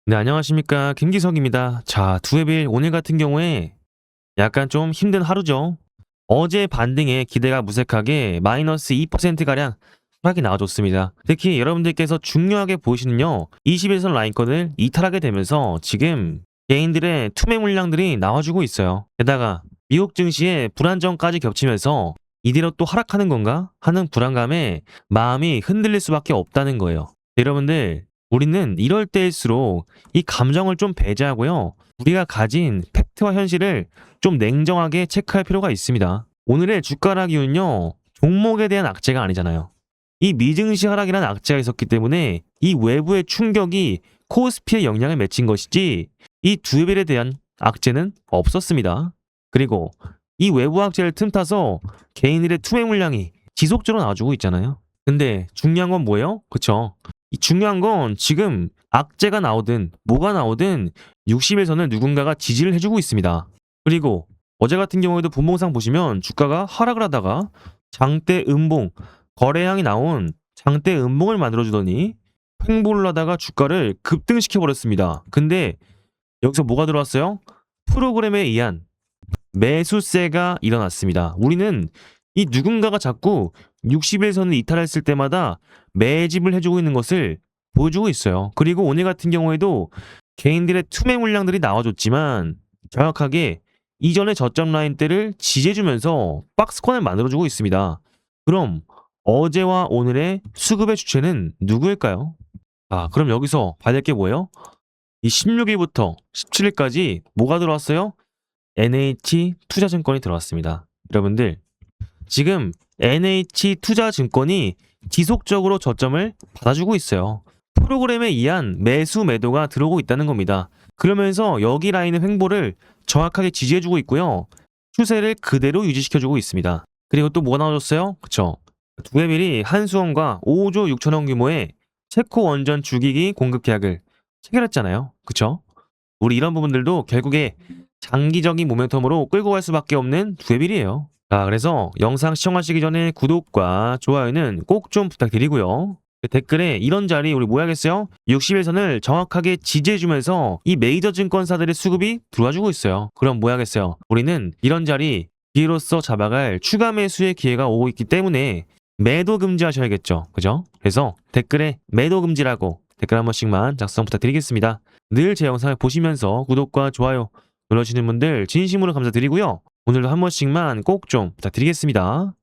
네, 안녕하십니까. 김기석입니다. 자, 두해빌 오늘 같은 경우에 약간 좀 힘든 하루죠. 어제 반등에 기대가 무색하게 마이너스 2%가량 하락이 나와줬습니다. 특히 여러분들께서 중요하게 보시는요. 21선 라인권을 이탈하게 되면서 지금 개인들의 투매 물량들이 나와주고 있어요. 게다가 미국 증시의 불안정까지 겹치면서 이대로 또 하락하는 건가 하는 불안감에 마음이 흔들릴 수밖에 없다는 거예요. 여러분들, 우리는 이럴 때일수록 이 감정을 좀 배제하고요. 우리가 가진 팩트와 현실을 좀 냉정하게 체크할 필요가 있습니다. 오늘의 주가락 이유는요. 종목에 대한 악재가 아니잖아요. 이 미증시 하락이라는 악재가 있었기 때문에 이 외부의 충격이 코스피에 영향을 맺힌 것이지 이 두배벨에 대한 악재는 없었습니다. 그리고 이 외부 악재를 틈타서 개인들의 투매 물량이 지속적으로 나와주고 있잖아요. 근데 중요한 건 뭐예요? 그쵸? 이 중요한 건 지금 악재가 나오든 뭐가 나오든 60일선을 누군가가 지지를 해주고 있습니다. 그리고 어제 같은 경우에도 분봉상 보시면 주가가 하락을 하다가 장대 음봉, 거래량이 나온 장대 음봉을 만들어주더니 횡보를 하다가 주가를 급등시켜버렸습니다. 근데 여기서 뭐가 들어왔어요? 프로그램에 의한 매수세가 일어났습니다. 우리는 이 누군가가 자꾸 60일선을 이탈했을 때마다 매집을 해주고 있는 것을 보여주고 있어요. 그리고 오늘 같은 경우에도 개인들의 투매 물량들이 나와줬지만 정확하게 이전의 저점 라인대를 지지해주면서 박스권을 만들어주고 있습니다. 그럼 어제와 오늘의 수급의 주체는 누구일까요? 그럼 여기서 봐야 될 게 뭐예요? 이 16일부터 17일까지 뭐가 들어왔어요? NH투자증권이 들어왔습니다. 여러분들, 지금 NH투자증권이 지속적으로 저점을 받아주고 있어요. 프로그램에 의한 매수 매도가 들어오고 있다는 겁니다. 그러면서 여기 라인의 횡보를 정확하게 지지해주고 있고요. 추세를 그대로 유지시켜주고 있습니다. 그리고 또 뭐가 나와줬어요? 그쵸? 두해빌이 한수원과 5조 6천원 규모의 체코 원전 주기기 공급 계약을 체결했잖아요. 그쵸? 우리 이런 부분들도 결국에 장기적인 모멘텀으로 끌고 갈 수밖에 없는 두해빌이에요. 자, 그래서 영상 시청하시기 전에 구독과 좋아요는 꼭 좀 부탁드리고요. 댓글에 이런 자리 우리 뭐 하겠어요? 60일선을 정확하게 지지해주면서 이 메이저 증권사들의 수급이 들어와주고 있어요. 그럼 뭐 하겠어요? 우리는 이런 자리 기회로서 잡아갈 추가 매수의 기회가 오고 있기 때문에 매도 금지하셔야겠죠. 그죠? 그래서 댓글에 매도 금지라고 댓글 한 번씩만 작성 부탁드리겠습니다. 늘 제 영상을 보시면서 구독과 좋아요 눌러주시는 분들 진심으로 감사드리고요. 오늘도 한 번씩만 꼭 좀 부탁드리겠습니다.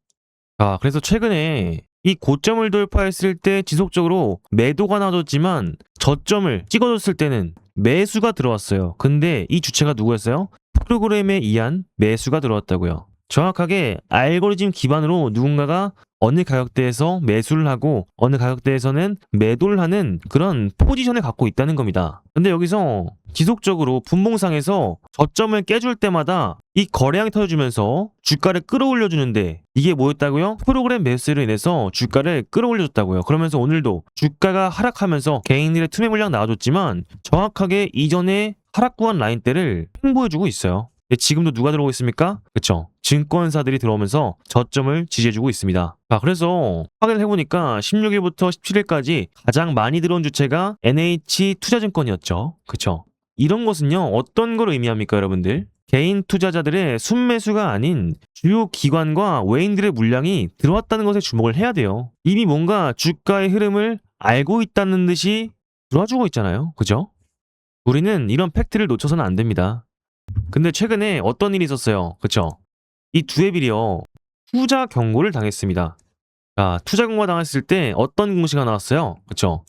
그래서 최근에 이 고점을 돌파했을 때 지속적으로 매도가 나와줬지만 저점을 찍어줬을 때는 매수가 들어왔어요. 근데 이 주체가 누구였어요? 프로그램에 의한 매수가 들어왔다고요. 정확하게 알고리즘 기반으로 누군가가 어느 가격대에서 매수를 하고 어느 가격대에서는 매도를 하는 그런 포지션을 갖고 있다는 겁니다. 근데 여기서 지속적으로 분봉상에서 저점을 깨줄 때마다 이 거래량이 터져주면서 주가를 끌어올려주는데 이게 뭐였다고요? 프로그램 매수로 인해서 주가를 끌어올려줬다고요. 그러면서 오늘도 주가가 하락하면서 개인들의 투매 물량 나와줬지만 정확하게 이전에 하락 구간 라인대를 횡보해주고 있어요. 지금도 누가 들어오고 있습니까? 그쵸? 증권사들이 들어오면서 저점을 지지해주고 있습니다. 그래서 확인을 해보니까 16일부터 17일까지 가장 많이 들어온 주체가 NH투자증권이었죠. 그쵸? 이런 것은요, 어떤 걸 의미합니까, 여러분들? 개인 투자자들의 순매수가 아닌 주요 기관과 외인들의 물량이 들어왔다는 것에 주목을 해야 돼요. 이미 뭔가 주가의 흐름을 알고 있다는 듯이 들어와주고 있잖아요. 그죠? 우리는 이런 팩트를 놓쳐서는 안 됩니다. 근데 최근에 어떤 일이 있었어요. 그쵸? 이 두해빌이요. 투자 경고를 당했습니다. 투자 경고가 당했을 때 어떤 공시가 나왔어요? 그쵸?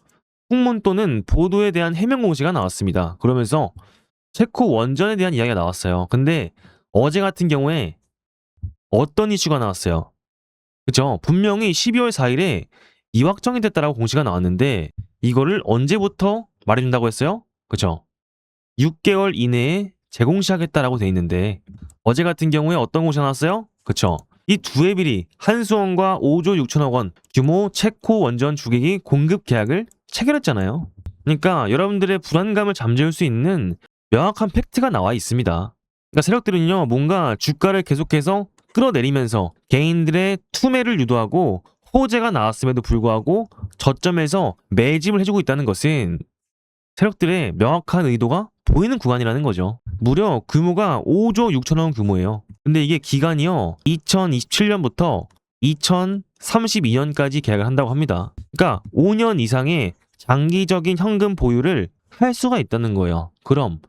풍문 또는 보도에 대한 해명 공시가 나왔습니다. 그러면서 체코 원전에 대한 이야기가 나왔어요. 근데 어제 같은 경우에 어떤 이슈가 나왔어요? 그쵸? 분명히 12월 4일에 이확정이 됐다라고 공시가 나왔는데 이거를 언제부터 말해준다고 했어요? 그쵸? 6개월 이내에 재공시하겠다라고 돼 있는데 어제 같은 경우에 어떤 공시가 나왔어요? 그쵸? 이 두해빌이 한수원과 5조 6천억 원 규모 체코 원전 주기기 공급 계약을 체결했잖아요. 그러니까 여러분들의 불안감을 잠재울 수 있는 명확한 팩트가 나와 있습니다. 그러니까 세력들은요, 뭔가 주가를 계속해서 끌어내리면서 개인들의 투매를 유도하고 호재가 나왔음에도 불구하고 저점에서 매집을 해주고 있다는 것은 세력들의 명확한 의도가 보이는 구간이라는 거죠. 무려 규모가 5조 6천억 원 규모예요. 근데 이게 기간이요. 2027년부터 2032년까지 계약을 한다고 합니다. 그러니까 5년 이상의 장기적인 현금 보유를 할 수가 있다는 거예요. 그럼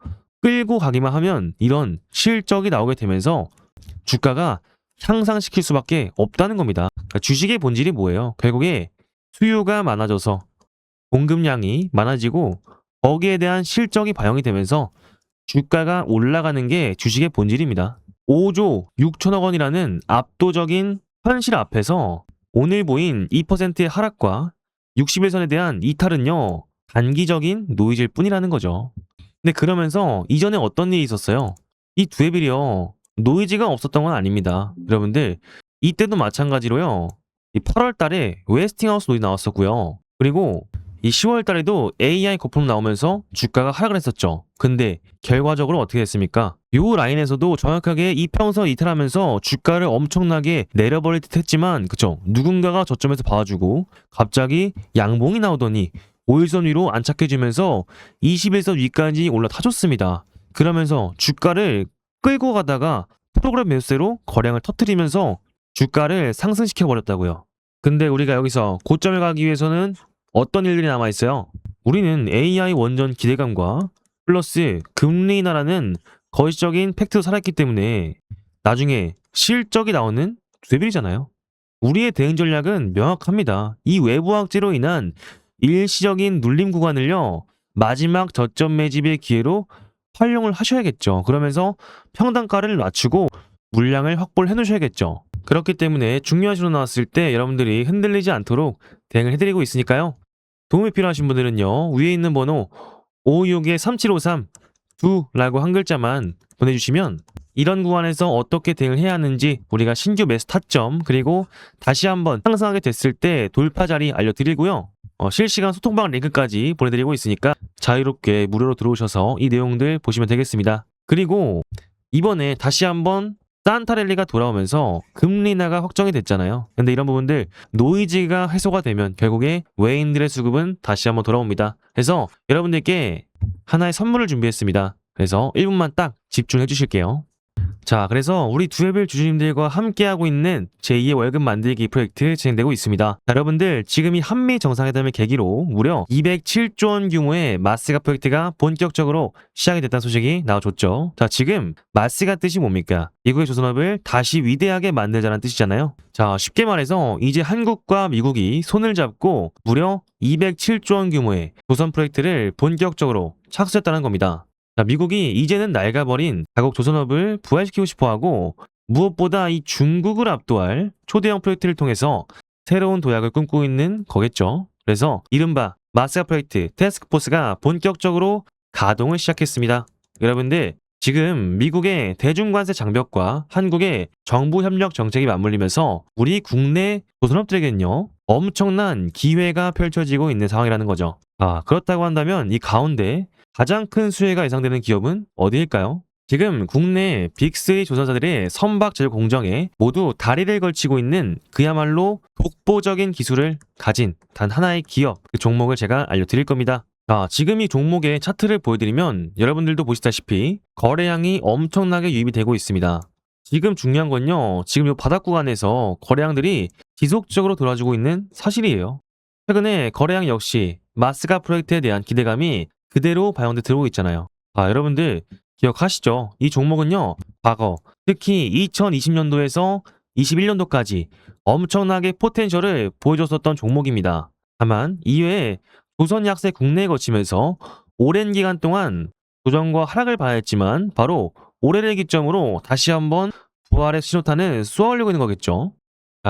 끌고 가기만 하면 이런 실적이 나오게 되면서 주가가 향상시킬 수밖에 없다는 겁니다. 그러니까 주식의 본질이 뭐예요? 결국에 수요가 많아져서 공급량이 많아지고 거기에 대한 실적이 반영이 되면서 주가가 올라가는 게 주식의 본질입니다. 5조 6천억 원이라는 압도적인 현실 앞에서 오늘 보인 2%의 하락과 60일선에 대한 이탈은요, 단기적인 노이즈일 뿐이라는 거죠. 근데 그러면서 이전에 어떤 일이 있었어요? 이 두 앱이요, 노이즈가 없었던 건 아닙니다. 여러분들, 이때도 마찬가지로요, 이 8월 달에 웨스팅하우스 노이즈 나왔었고요. 그리고 이 10월 달에도 AI 거품 나오면서 주가가 하락을 했었죠. 근데 결과적으로 어떻게 됐습니까? 요 라인에서도 정확하게 이평선 이탈하면서 주가를 엄청나게 내려버릴 듯 했지만, 그쵸? 누군가가 저점에서 봐주고 갑자기 양봉이 나오더니 5일선 위로 안착해주면서 21선 위까지 올라타줬습니다. 그러면서 주가를 끌고 가다가 프로그램 매수세로 거량을 터뜨리면서 주가를 상승시켜버렸다고요. 근데 우리가 여기서 고점을 가기 위해서는 어떤 일들이 남아있어요? 우리는 AI 원전 기대감과 플러스 금리 인하라는 거시적인 팩트로 살았기 때문에 나중에 실적이 나오는 되빌이잖아요. 우리의 대응 전략은 명확합니다. 이 외부 악재로 인한 일시적인 눌림 구간을요, 마지막 저점 매집의 기회로 활용을 하셔야겠죠. 그러면서 평단가를 낮추고 물량을 확보를 해놓으셔야겠죠. 그렇기 때문에 중요한 신호 나왔을 때 여러분들이 흔들리지 않도록 대응을 해드리고 있으니까요. 도움이 필요하신 분들은요, 위에 있는 번호 526-3753 2라고 한 글자만 보내주시면 이런 구간에서 어떻게 대응을 해야 하는지 우리가 신규 매수 타점 그리고 다시 한번 상승하게 됐을 때 돌파 자리 알려드리고요. 실시간 소통방 링크까지 보내드리고 있으니까 자유롭게 무료로 들어오셔서 이 내용들 보시면 되겠습니다. 그리고 이번에 다시 한번 산타랠리가 돌아오면서 금리 인하가 확정이 됐잖아요. 근데 이런 부분들 노이즈가 해소가 되면 결국에 외인들의 수급은 다시 한번 돌아옵니다. 그래서 여러분들께 하나의 선물을 준비했습니다. 그래서 1분만 딱 집중해 주실게요. 자, 그래서 우리 두 앱을 주주님들과 함께하고 있는 제2의 월급 만들기 프로젝트 진행되고 있습니다. 자, 여러분들 지금 이 한미 정상회담을 계기로 무려 207조 원 규모의 마스가 프로젝트가 본격적으로 시작이 됐다는 소식이 나와줬죠. 자, 지금 마스가 뜻이 뭡니까? 미국의 조선업을 다시 위대하게 만들자는 뜻이잖아요. 자, 쉽게 말해서 이제 한국과 미국이 손을 잡고 무려 207조 원 규모의 조선 프로젝트를 본격적으로 착수했다는 겁니다. 자, 미국이 이제는 낡아버린 자국 조선업을 부활시키고 싶어하고 무엇보다 이 중국을 압도할 초대형 프로젝트를 통해서 새로운 도약을 꿈꾸고 있는 거겠죠. 그래서 이른바 마스가 프로젝트 태스크포스가 본격적으로 가동을 시작했습니다. 여러분들 지금 미국의 대중관세 장벽과 한국의 정부 협력 정책이 맞물리면서 우리 국내 조선업들에게는요, 엄청난 기회가 펼쳐지고 있는 상황이라는 거죠. 그렇다고 한다면 이 가운데 가장 큰 수혜가 예상되는 기업은 어디일까요? 지금 국내 빅3 조선사들의 선박 제조 공정에 모두 다리를 걸치고 있는 그야말로 독보적인 기술을 가진 단 하나의 기업, 그 종목을 제가 알려드릴 겁니다. 지금 이 종목의 차트를 보여드리면 여러분들도 보시다시피 거래량이 엄청나게 유입이 되고 있습니다. 지금 중요한 건요, 지금 이 바닥 구간에서 거래량들이 지속적으로 돌아주고 있는 사실이에요. 최근에 거래량 역시 마스가 프로젝트에 대한 기대감이 그대로 반영돼 들어오고 있잖아요. 여러분들 기억하시죠? 이 종목은요, 과거 특히 2020년도에서 21년도까지 엄청나게 포텐셜을 보여줬었던 종목입니다. 다만 이외에 조선 약세 국내에 거치면서 오랜 기간 동안 조정과 하락을 봐야 했지만 바로 올해를 기점으로 다시 한번 부활의 신호탄을 쏘아올리고 있는 거겠죠.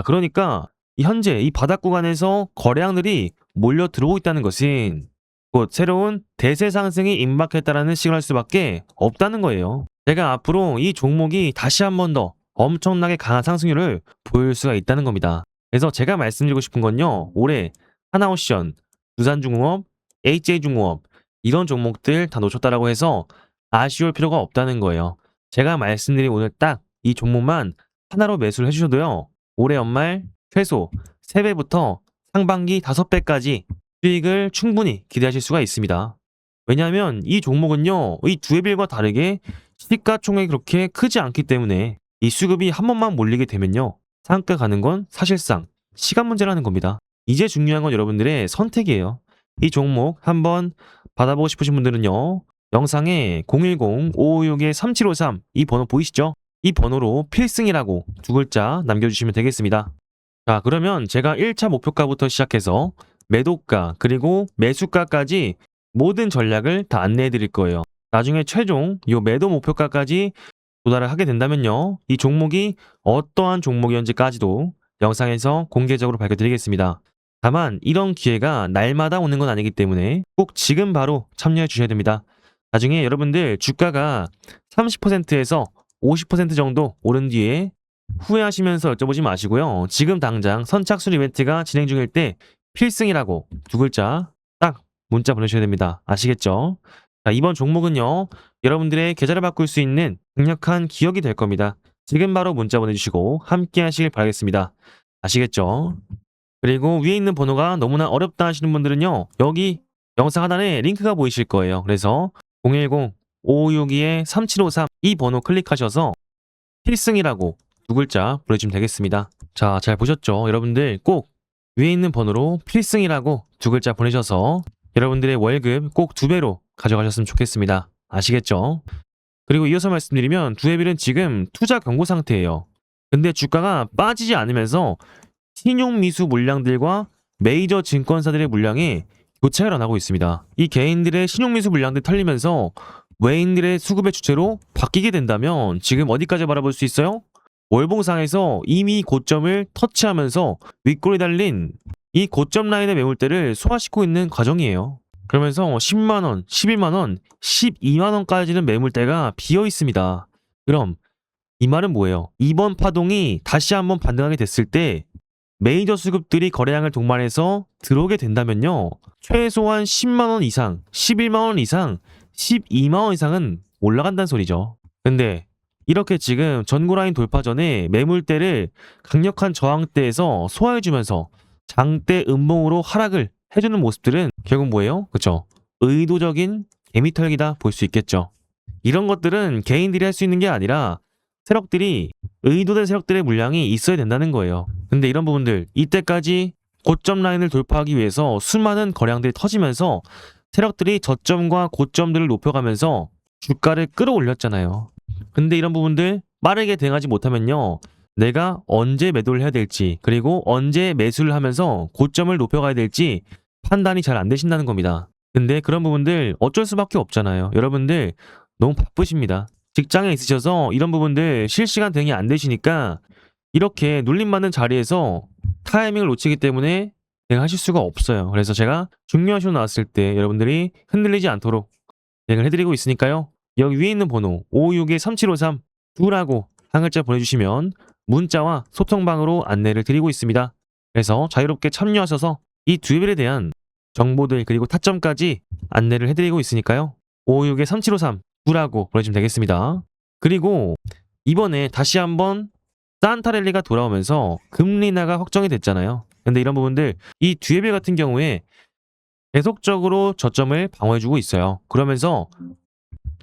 그러니까 현재 이 바닥 구간에서 거래량들이 몰려 들어오고 있다는 것은 곧 새로운 대세 상승이 임박했다라는 시그널 수밖에 없다는 거예요. 제가 앞으로 이 종목이 다시 한 번 더 엄청나게 강한 상승률을 보일 수가 있다는 겁니다. 그래서 제가 말씀드리고 싶은 건요, 올해 하나오션, 두산중공업, HJ중공업 이런 종목들 다 놓쳤다라고 해서 아쉬울 필요가 없다는 거예요. 제가 말씀드린 오늘 딱 이 종목만 하나로 매수를 해주셔도요, 올해 연말 최소 3배부터 상반기 5배까지 수익을 충분히 기대하실 수가 있습니다. 왜냐하면 이 종목은요, 이 두에빌과 다르게 시가총액이 그렇게 크지 않기 때문에 이 수급이 한 번만 몰리게 되면요, 상한가 가는 건 사실상 시간 문제라는 겁니다. 이제 중요한 건 여러분들의 선택이에요. 이 종목 한번 받아보고 싶으신 분들은요, 영상에 010-556-3753 이 번호 보이시죠? 이 번호로 필승이라고 두 글자 남겨주시면 되겠습니다. 자, 그러면 제가 1차 목표가부터 시작해서 매도가 그리고 매수가까지 모든 전략을 다 안내해 드릴 거예요. 나중에 최종 이 매도 목표가까지 도달을 하게 된다면요, 이 종목이 어떠한 종목이었는지까지도 영상에서 공개적으로 밝혀드리겠습니다. 다만 이런 기회가 날마다 오는 건 아니기 때문에 꼭 지금 바로 참여해 주셔야 됩니다. 나중에 여러분들 주가가 30%에서 50% 정도 오른 뒤에 후회하시면서 여쭤보지 마시고요. 지금 당장 선착순 이벤트가 진행 중일 때 필승이라고 두 글자 딱 문자 보내셔야 됩니다. 아시겠죠? 자, 이번 종목은요, 여러분들의 계좌를 바꿀 수 있는 강력한 기억이 될 겁니다. 지금 바로 문자 보내주시고 함께 하시길 바라겠습니다. 아시겠죠? 그리고 위에 있는 번호가 너무나 어렵다 하시는 분들은요, 여기 영상 하단에 링크가 보이실 거예요. 그래서 010-5562-3753 이 번호 클릭하셔서 필승이라고 두 글자 보내주시면 되겠습니다. 자, 잘 보셨죠? 여러분들 꼭 위에 있는 번호로 필승이라고 두 글자 보내셔서 여러분들의 월급 꼭 2배로 가져가셨으면 좋겠습니다. 아시겠죠? 그리고 이어서 말씀드리면 두에빌은 지금 투자 경고 상태예요. 근데 주가가 빠지지 않으면서 신용미수 물량들과 메이저 증권사들의 물량이 교차가 일어나고 있습니다. 이 개인들의 신용미수 물량들 털리면서 외인들의 수급의 주체로 바뀌게 된다면 지금 어디까지 바라볼 수 있어요? 월봉상에서 이미 고점을 터치하면서 윗골이 달린 이 고점 라인의 매물대를 소화시키고 있는 과정이에요. 그러면서 10만원, 11만원, 12만원까지는 매물대가 비어 있습니다. 그럼 이 말은 뭐예요? 이번 파동이 다시 한번 반등하게 됐을 때 메이저 수급들이 거래량을 동반해서 들어오게 된다면요, 최소한 10만원 이상, 11만원 이상, 12만원 이상은 올라간다는 소리죠. 근데 이렇게 지금 전고라인 돌파 전에 매물대를 강력한 저항대에서 소화해주면서 장대 음봉으로 하락을 해주는 모습들은 결국 뭐예요? 그쵸? 의도적인 개미털기다 볼 수 있겠죠. 이런 것들은 개인들이 할 수 있는 게 아니라 세력들이, 의도된 세력들의 물량이 있어야 된다는 거예요. 근데 이런 부분들, 이때까지 고점 라인을 돌파하기 위해서 수많은 거래량들이 터지면서 세력들이 저점과 고점들을 높여가면서 주가를 끌어올렸잖아요. 근데 이런 부분들 빠르게 대응하지 못하면요, 내가 언제 매도를 해야 될지, 그리고 언제 매수를 하면서 고점을 높여가야 될지 판단이 잘 안 되신다는 겁니다. 근데 그런 부분들 어쩔 수밖에 없잖아요. 여러분들 너무 바쁘십니다. 직장에 있으셔서 이런 부분들 실시간 대응이 안 되시니까 이렇게 눌림받는 자리에서 타이밍을 놓치기 때문에 대응하실 수가 없어요. 그래서 제가 중요한 시간 나왔을 때 여러분들이 흔들리지 않도록 대응을 해드리고 있으니까요, 여기 위에 있는 번호 561-3753 2라고 한 글자 보내주시면 문자와 소통방으로 안내를 드리고 있습니다. 그래서 자유롭게 참여하셔서 이 두에빌에 대한 정보들 그리고 타점까지 안내를 해드리고 있으니까요, 561-3753 2라고 보내주시면 되겠습니다. 그리고 이번에 다시 한번 산타랠리가 돌아오면서 금리 인하가 확정이 됐잖아요. 근데 이런 부분들, 이 두에빌 같은 경우에 계속적으로 저점을 방어해주고 있어요. 그러면서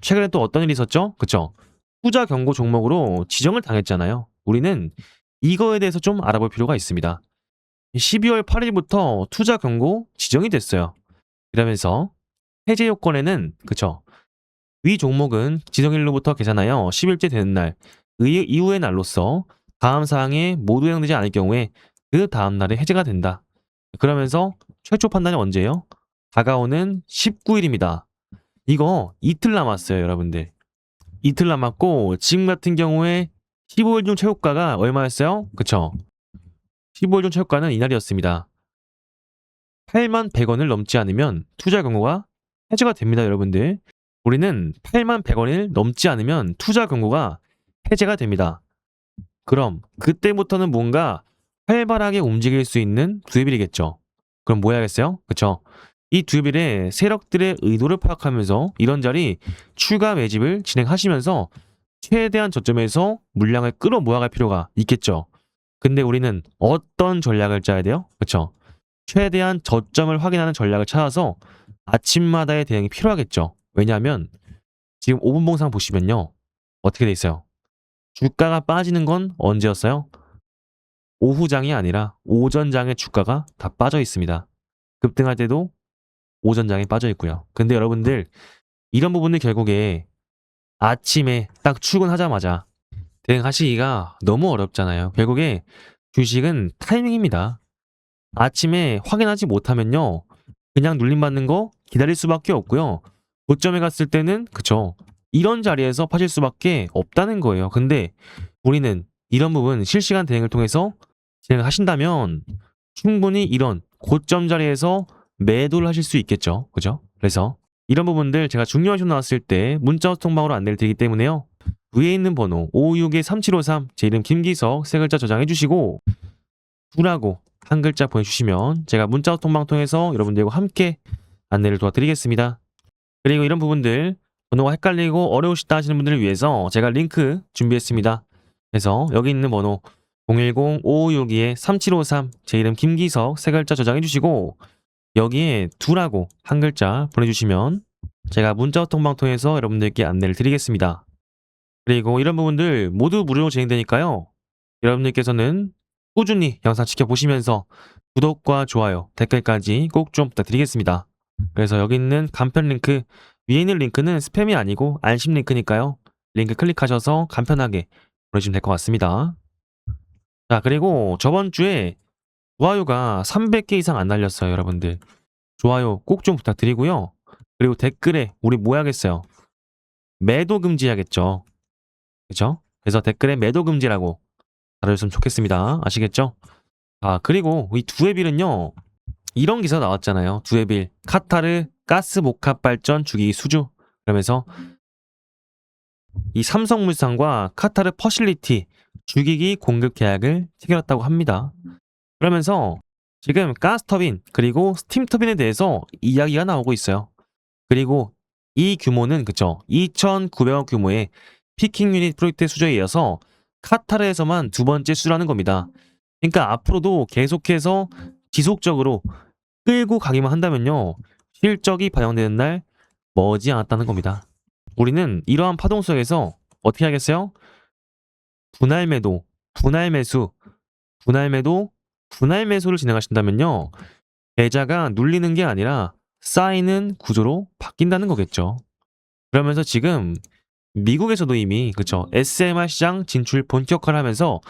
최근에 또 어떤 일이 있었죠? 그쵸? 투자 경고 종목으로 지정을 당했잖아요. 우리는 이거에 대해서 좀 알아볼 필요가 있습니다. 12월 8일부터 투자 경고 지정이 됐어요. 이러면서 해제 요건에는, 그쵸, 위 종목은 지정일로부터 계산하여 10일째 되는 날 이후의 날로서 다음 사항에 모두 해당되지 않을 경우에 그 다음 날에 해제가 된다. 그러면서 최초 판단이 언제예요? 다가오는 19일입니다. 이거 이틀 남았어요, 여러분들. 이틀 남았고 지금 같은 경우에 15일 중 최고가가 얼마였어요? 그쵸? 15일 중 최고가는 이날이었습니다. 81,100원을 넘지 않으면 투자 경고가 해제가 됩니다, 여러분들. 우리는 81,100원을 넘지 않으면 투자 경고가 해제가 됩니다. 그럼 그때부터는 뭔가 활발하게 움직일 수 있는 두에빌이겠죠. 그럼 뭐 해야겠어요? 그쵸? 이 두에빌의 세력들의 의도를 파악하면서 이런저리 추가 매집을 진행하시면서 최대한 저점에서 물량을 끌어모아갈 필요가 있겠죠. 근데 우리는 어떤 전략을 짜야 돼요? 그쵸? 최대한 저점을 확인하는 전략을 찾아서 아침마다의 대응이 필요하겠죠. 왜냐하면 지금 5분 봉상 보시면요. 어떻게 돼 있어요? 주가가 빠지는 건 언제였어요? 오후장이 아니라 오전장에 주가가 다 빠져 있습니다. 급등할 때도 오전장에 빠져 있고요. 근데 여러분들 이런 부분들 결국에 아침에 딱 출근하자마자 대응하시기가 너무 어렵잖아요. 결국에 주식은 타이밍입니다. 아침에 확인하지 못하면요. 그냥 눌림받는 거 기다릴 수밖에 없고요. 고점에 갔을 때는 그쵸. 이런 자리에서 파실 수밖에 없다는 거예요. 근데 우리는 이런 부분 실시간 대응을 통해서 진행을 하신다면 충분히 이런 고점 자리에서 매도를 하실 수 있겠죠. 그죠? 그래서 이런 부분들 제가 중요한 시 나왔을 때 문자 소통방으로 안내를 드리기 때문에요. 위에 있는 번호 561-3753 제 이름 김기석 세 글자 저장해 주시고 두라고 한 글자 보내주시면 제가 문자 소통방 통해서 여러분들과 함께 안내를 도와드리겠습니다. 그리고 이런 부분들 번호가 헷갈리고 어려우시다 하시는 분들을 위해서 제가 링크 준비했습니다. 그래서 여기 있는 번호 010-5562-3753 제 이름 김기석 세 글자 저장해 주시고 여기에 두라고 한 글자 보내주시면 제가 문자 소통방 통해서 여러분들께 안내를 드리겠습니다. 그리고 이런 부분들 모두 무료로 진행되니까요. 여러분들께서는 꾸준히 영상 지켜보시면서 구독과 좋아요, 댓글까지 꼭 좀 부탁드리겠습니다. 그래서 여기 있는 간편 링크, 위에 있는 링크는 스팸이 아니고 안심 링크니까요. 링크 클릭하셔서 간편하게 보내주시면 될 것 같습니다. 자, 그리고 저번 주에 좋아요가 300개 이상 안 날렸어요, 여러분들. 좋아요 꼭 좀 부탁드리고요. 그리고 댓글에 우리 뭐 해야겠어요? 매도 금지해야겠죠. 그죠? 그래서 댓글에 매도 금지라고 달아주셨으면 좋겠습니다. 아시겠죠? 아, 그리고 이 두에빌은요. 이런 기사 나왔잖아요. 두에빌, 카타르 가스 복합 발전 주기기 수주. 그러면서 이 삼성물산과 카타르 퍼실리티 주기기 공급 계약을 체결했다고 합니다. 그러면서 지금 가스터빈 그리고 스팀터빈에 대해서 이야기가 나오고 있어요. 그리고 이 규모는 그쵸 2,900억 규모의 피킹 유닛 프로젝트 수주에 이어서 카타르에서만 두 번째 수주라는 겁니다. 그러니까 앞으로도 계속해서 지속적으로 끌고 가기만 한다면요. 실적이 반영되는 날 머지 않았다는 겁니다. 우리는 이러한 파동 속에서 어떻게 하겠어요? 분할 매도, 분할 매수, 분할 매도, 분할 매수를 진행하신다면요. 계좌가 눌리는 게 아니라 쌓이는 구조로 바뀐다는 거겠죠. 그러면서 지금 미국에서도 이미 그쵸 SMR 시장 진출 본격화를 하면서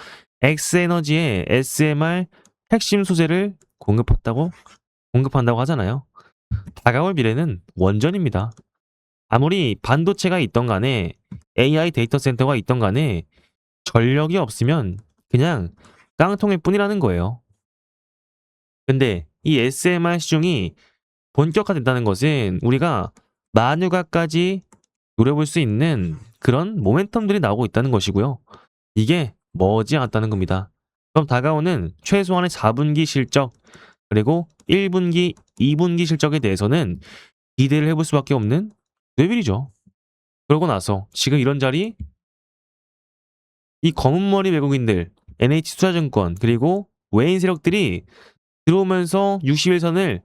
X에너지의 SMR 핵심 소재를 공급한다고 하잖아요. 다가올 미래는 원전입니다. 아무리 반도체가 있던 간에 AI 데이터 센터가 있던 간에 전력이 없으면 그냥 깡통일 뿐이라는 거예요. 근데 이 SMR 시중이 본격화된다는 것은 우리가 만유가까지 노려볼 수 있는 그런 모멘텀들이 나오고 있다는 것이고요. 이게 머지않았다는 겁니다. 그럼 다가오는 최소한의 4분기 실적 그리고 1분기, 2분기 실적에 대해서는 기대를 해볼 수밖에 없는 뇌빌이죠. 그러고 나서 지금 이런 자리 이 검은머리 외국인들 NH투자증권 그리고 외인 세력들이 들어오면서 60일선을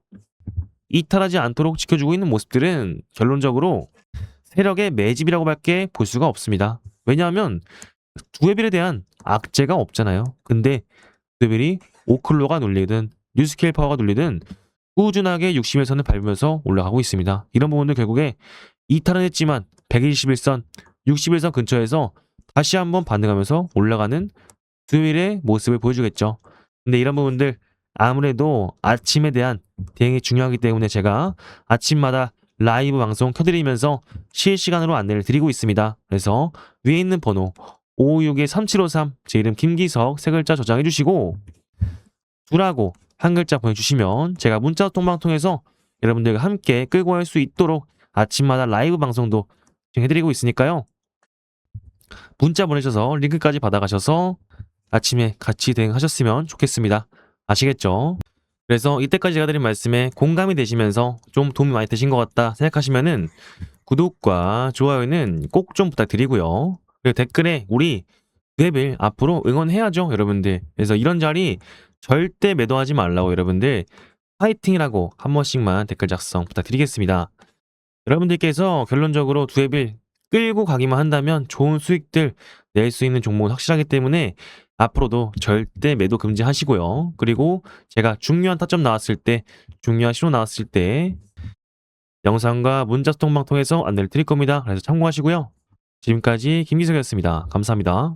이탈하지 않도록 지켜주고 있는 모습들은 결론적으로 세력의 매집이라고 밖에 볼 수가 없습니다. 왜냐하면 두에빌에 대한 악재가 없잖아요. 근데 두에빌이 오클로가 눌리든 뉴스케일 파워가 눌리든 꾸준하게 60일선을 밟으면서 올라가고 있습니다. 이런 부분들 결국에 이탈은 했지만 121선, 60일선 근처에서 다시 한번 반등하면서 올라가는 두에빌의 모습을 보여주겠죠. 근데 이런 부분들 아무래도 아침에 대한 대응이 중요하기 때문에 제가 아침마다 라이브 방송 켜드리면서 실시간으로 안내를 드리고 있습니다. 그래서 위에 있는 번호 561-3753 제 이름 김기석 세 글자 저장해 주시고 두라고 한 글자 보내주시면 제가 문자 통방 통해서 여러분들과 함께 끌고 갈 수 있도록 아침마다 라이브 방송도 진행해드리고 있으니까요. 문자 보내셔서 링크까지 받아가셔서 아침에 같이 대응하셨으면 좋겠습니다. 아시겠죠? 그래서 이때까지 제가 드린 말씀에 공감이 되시면서 좀 도움이 많이 되신 것 같다 생각하시면은 구독과 좋아요는 꼭 좀 부탁드리고요. 그리고 댓글에 우리 두에빌 앞으로 응원해야죠, 여러분들. 그래서 이런 자리 절대 매도하지 말라고 여러분들 화이팅이라고 한 번씩만 댓글 작성 부탁드리겠습니다. 여러분들께서 결론적으로 두 앱을 끌고 가기만 한다면 좋은 수익들 낼 수 있는 종목은 확실하기 때문에 앞으로도 절대 매도 금지하시고요. 그리고 제가 중요한 타점 나왔을 때, 중요한 신호 나왔을 때 영상과 문자 소통방 통해서 안내를 드릴 겁니다. 그래서 참고하시고요. 지금까지 김기석이었습니다. 감사합니다.